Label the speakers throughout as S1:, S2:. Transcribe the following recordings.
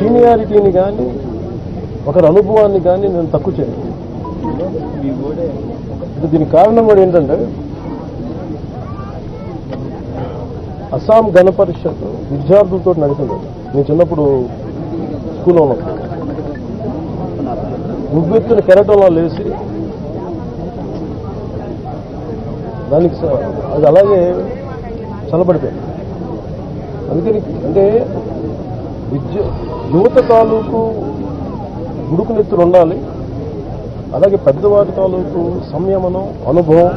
S1: సీనియారిటీని కానీ ఒకరి అనుభవాన్ని కానీ నేను తక్కువ చేయను. దీనికి కారణం కూడా ఏంటంటే అస్సాం గణ పరిషత్ విద్యార్థులతో నడిచింది. నేను చిన్నప్పుడు స్కూల్లో ఉన్నప్పుడు ఉబ్బెత్తున కెరటంలో లేచి దానికి అది అలాగే చల్లబడిపోయింది. అందుకని అంటే యువత తాలూకు ఉడుకునెత్తులు ఉండాలి, అలాగే పెద్దవారి తాలూకు సంయమనం, అనుభవం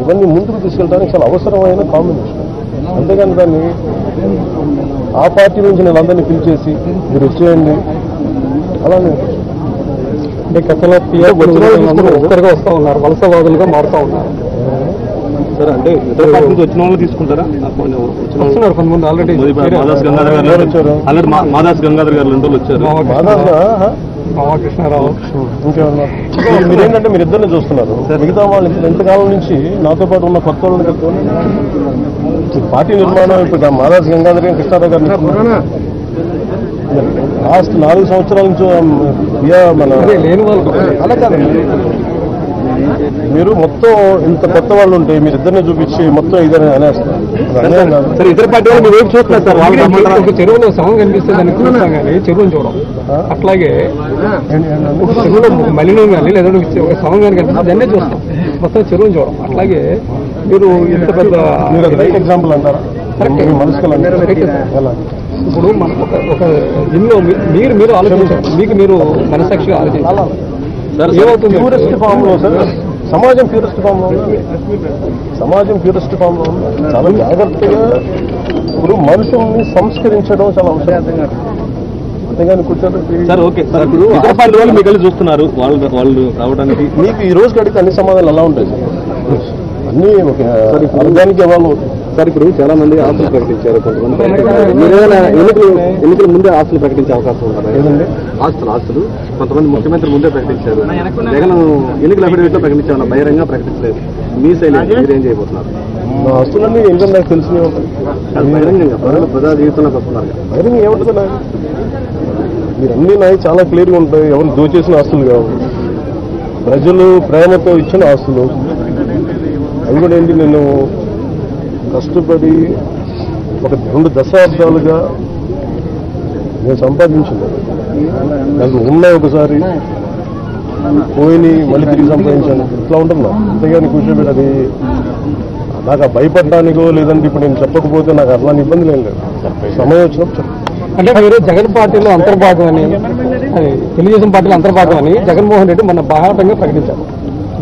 S1: ఇవన్నీ ముందుకు తీసుకెళ్ళడానికి చాలా అవసరమైన కాంబినేషన్. అంతేగాని దాన్ని ఆ పార్టీ నుంచి నేను అందరినీ పిలిచేసి మీరు వచ్చేయండి అలానే అంటే గతంలో ఒక్కరిగా వస్తూ ఉన్నారు, వలసవాదులుగా మారుతూ ఉన్నారు.
S2: సరే అంటే ఇతర పార్టీ నుంచి వచ్చిన వాళ్ళు తీసుకుంటారా?
S1: వస్తున్నారు కొంతమంది ఆల్రెడీ.
S2: మాదాస్ గంగాధర్ గారు 2 రోజులు వచ్చారు.
S1: కృష్ణారావు ఇంకేమన్నారు. మీరేంటంటే మీరు ఇద్దరిని చూస్తున్నారు, మిగతా వాళ్ళు ఎంతకాలం నుంచి నాతో పాటు ఉన్న కొత్త వాళ్ళని పార్టీ నిర్మాణం ఇప్పుడు మాదాస్ గంగాధర్ గారు కృష్ణారావు గారు లాస్ట్ 4 సంవత్సరాల నుంచి మన లేని వాళ్ళు అలా కాదండి. మీరు మొత్తం ఇంత కొత్త వాళ్ళు ఉంటే మీరిద్దరిని చూపించి మొత్తం ఇద్దరిని అనేస్తారు.
S2: సరే ఇతర పార్టీ వాళ్ళు మీరు చూస్తున్నారు సార్,
S1: ఒక చెరువులో శవం కనిపిస్తే దాన్ని చూస్తాం కానీ చెరువుని చూడం. అట్లాగే చెరువులో మలినం కానీ లేదంటే ఒక శవం కానీ కనిపిస్తే దాన్నే చూస్తాం, మొత్తం చెరువుని చూడం. అట్లాగే మీరు ఇంత పెద్ద రైట్ ఎగ్జాంపుల్ అంటారా? మనసుకు ఇప్పుడు మన ఒక ఇందులో మీరు ఆలోచించారు, మీకు మీరు మనసాక్షిగా ఆలోచించాలి. ప్యూరెస్ట్ ఫామ్ లో సార్ సమాజం ప్యూరెస్ట్ ఫామ్ లో ఉంది. సమాజం ప్యూరెస్ట్ ఫామ్ లో ఉంది. చాలా జాగ్రత్తగా ఇప్పుడు మనుషుల్ని సంస్కరించడం చాలా అవసరం. అంతేగాని కూర్చోండి
S2: సార్. ఓకే సార్, ఇప్పుడు ఇతర పార్టీ వాళ్ళు మీకు చూస్తున్నారు, వాళ్ళు రావడానికి
S1: మీకు ఈ రోజు కడిగితే అన్ని సమాధానాలు ఎలా ఉంటాయి సార్? అన్నీ ఒక అర్థానికి ఇవ్వాలి
S2: సార్. ఇప్పుడు చాలా మంది ఆస్తులు ప్రకటించారు, కొంతమంది ఎన్నికల ముందే ఆస్తులు ప్రకటించే అవకాశం ఉంటుంది.
S1: ఏదండి
S2: ఆస్తులు కొంతమంది ముఖ్యమంత్రి ముందే ప్రకటించారు. జగన్ ఎన్నికల అఫిడవిట్ లో ప్రకటించారు, బహిరంగంగా ప్రకటించలేదు. మీ శైలి మీరేం చేయబోతున్నారు?
S1: ఆస్తులన్నీ ఏంటంటే నాకు తెలిసినవి ఉంటాయి.
S2: బహిరంగంగా ప్రజా జీవితంలోకి వస్తున్నారు.
S1: బహిరంగం ఏముంటుంది నాకు? మీరు అన్నీ నాకు చాలా క్లియర్గా ఉంటాయి. ఎవరు దోచేసిన ఆస్తులు కావు, ప్రజలు ప్రేమతో ఇచ్చిన ఆస్తులు. అవి కూడా ఏంటి, నేను కష్టపడి ఒక 2 దశాబ్దాలుగా నేను సంపాదించింది. నాకు ఉన్నాయి ఒకసారి పోయి మళ్ళీ తిరిగి సంపాదించాను, ఇట్లా ఉంటున్నా. అంతేగాని కూర్చోబెట్టి అది నాకు భయపడడానికో లేదంటే ఇప్పుడు నేను చెప్పకపోతే నాకు అట్లాంటి ఇబ్బందులు ఏం లేదు. సమయం వచ్చినప్పుడు అంటే మీరు జగన్ పార్టీలో అంతర్భాగం అని, తెలుగుదేశం పార్టీలో అంతర్భాగం అని జగన్మోహన్ రెడ్డి మన బాహాటంగా ప్రకటించారు.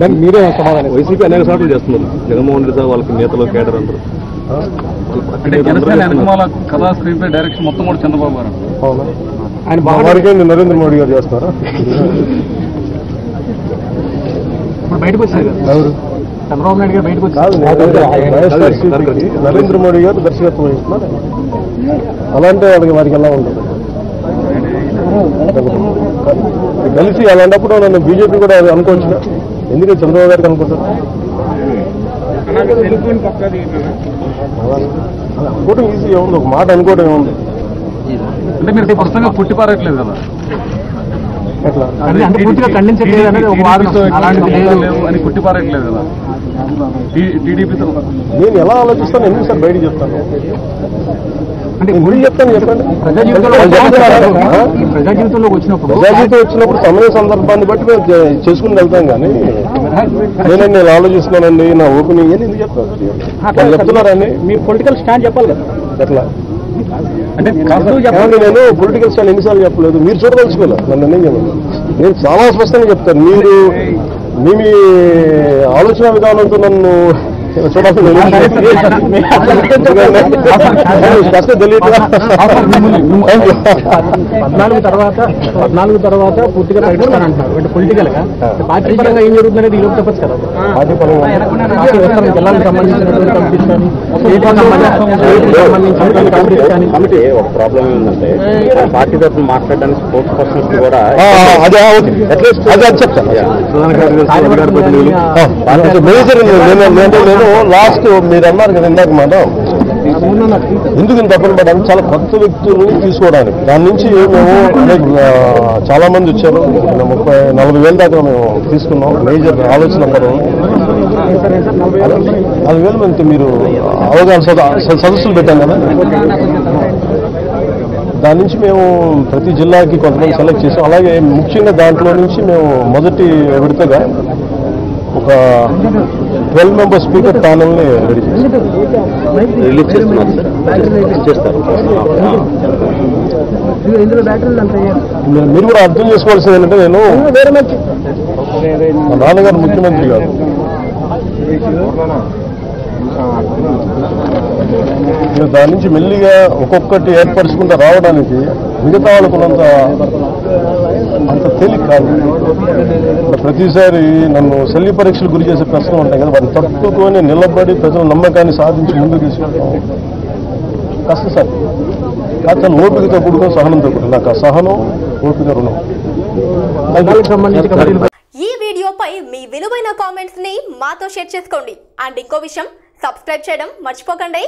S1: దానికి మీరే సమాధానం.
S2: వైసీపీ అనేక సార్లు చేస్తున్నారు. జగన్మోహన్ రెడ్డి సార్ వాళ్ళకి నేతలు కేడర్ అందరూ
S3: కథా స్క్రీన్ పై డైరెక్షన్ మొత్తం కూడా చంద్రబాబు గారు.
S1: అవునా? ఆయన బాగా నరేంద్ర మోడీ గారు చేస్తారా?
S3: ఇప్పుడు బయటకు వచ్చారు
S1: ఎవరు?
S3: చంద్రబాబు నాయుడు గారు బయటకు వచ్చారు.
S1: నరేంద్ర మోడీ గారు దర్శకత్వం వహిస్తున్నారు. అలాంటి వారికి ఎలా ఉంటుంది కలిసి అలాంటప్పుడు నన్ను బీజేపీ కూడా అనుకోవచ్చు. ఎందుకంటే చంద్రబాబు గారికి అనుకుంటారు. అనుకోవడం ఈజీ ఏముంది, ఒక మాట అనుకోవడం ఏముంది.
S3: అంటే మీరు స్పష్టంగా పుట్టిపారట్లేదు కదా,
S1: ఎట్లా
S3: పూర్తిగా ఖండించట్లేదు అని పుట్టిపారట్లేదు కదా టీడీపీతో.
S1: నేను ఎలా ఆలోచిస్తాను ఎందుకు సార్ బయట చెప్తాను? అంటే గురి చెప్తాను చెప్పండి. ప్రజా జీవితంలో వచ్చినప్పుడు సమయ సందర్భాన్ని బట్టి మేము చేసుకుని వెళ్తాం. కానీ నేను ఆలోచిస్తున్నానండి నా ఓపెనింగ్ అని ఎందుకు చెప్తాను? చెప్తున్నారని మీరు పొలిటికల్ స్టాండ్ చెప్పాలి కదా. ఎట్లా అంటే నేను పొలిటికల్ స్టాండ్ ఎన్నిసార్లు చెప్పలేదు, మీరు చూడదలుచుకోలేదు. నన్ను ఏం చెప్పాలి? నేను చాలా స్పష్టంగా చెప్తాను. మీరు మీ ఆలోచన విధానంతో నన్ను చూడాల్సిన పద్నాలుగు తర్వాత పూర్తిగా ప్రకటిస్తానంటున్నారు. అంటే పొలిటికల్ గా పార్టీ పరంగా ఏం జరుగుతుందనేది ఈరోజు చెప్పచ్చు కదా. పార్టీ పరంగా జిల్లాలకు సంబంధించినటువంటి
S2: కమిటీ ఒక ప్రాబ్లం ఏంటంటే పార్టీ తరఫున మాట్లాడడానికి స్పోర్ట్స్ పర్సన్స్ కూడా
S1: మేజర్. నేను లాస్ట్ మీరు అన్నారు కదా ఇందాక మనం ఎందుకు ఇంత తప్పని పడాలి? చాలా కొత్త వ్యక్తుల్ని తీసుకోవడానికి. దాని నుంచి మేము చాలా మంది వచ్చారు. 30-40 వేల దాకా మేము తీసుకున్నాం. మేజర్ ఆలోచన పరం 4,000 మంది మీరు అవగాహన సదస్సులు పెట్టాం కదా. దాని నుంచి మేము ప్రతి జిల్లాకి కొంతమంది సెలెక్ట్ చేసాం. అలాగే ముఖ్యంగా దాంట్లో నుంచి మేము మొదటి విడతగా ఒక 12 మెంబర్ స్పీకర్ ప్యానల్ని రెడీ
S2: రిలీజ్ చేస్తున్నారు.
S1: మీరు కూడా అర్థం చేసుకోవాల్సింది ఏంటంటే, నేను మా నాన్నగారు ముఖ్యమంత్రి కాదు. నేను దాని నుంచి మెల్లిగా ఒక్కొక్కటి ఏర్పరచుకుంటూ రావడానికి మిగతా వాళ్ళకున్నంత అంత తేలిక కాదు. ప్రతిసారి నన్ను శల్య పరీక్షలు గురి చేసే ప్రశ్నలు ఉంటాయి కదా, వాటిని తట్టుకొని నిలబడి ప్రజల నమ్మకాన్ని సాధించి ముందుకు తీసుకెళ్తాం కష్టం సార్. కాదు, తను ఓపికతో కూడుకొని సహనంతో కూడుకు. నాకు ఆ సహనం, ఓపిక, రుణం.
S4: ఈ వీడియోపై మీ విలువైన కామెంట్స్ ని మాతో షేర్ చేసుకోండి. అండ్ ఇంకో విషయం, సబ్స్క్రైబ్ చేయడం మర్చిపోకండి.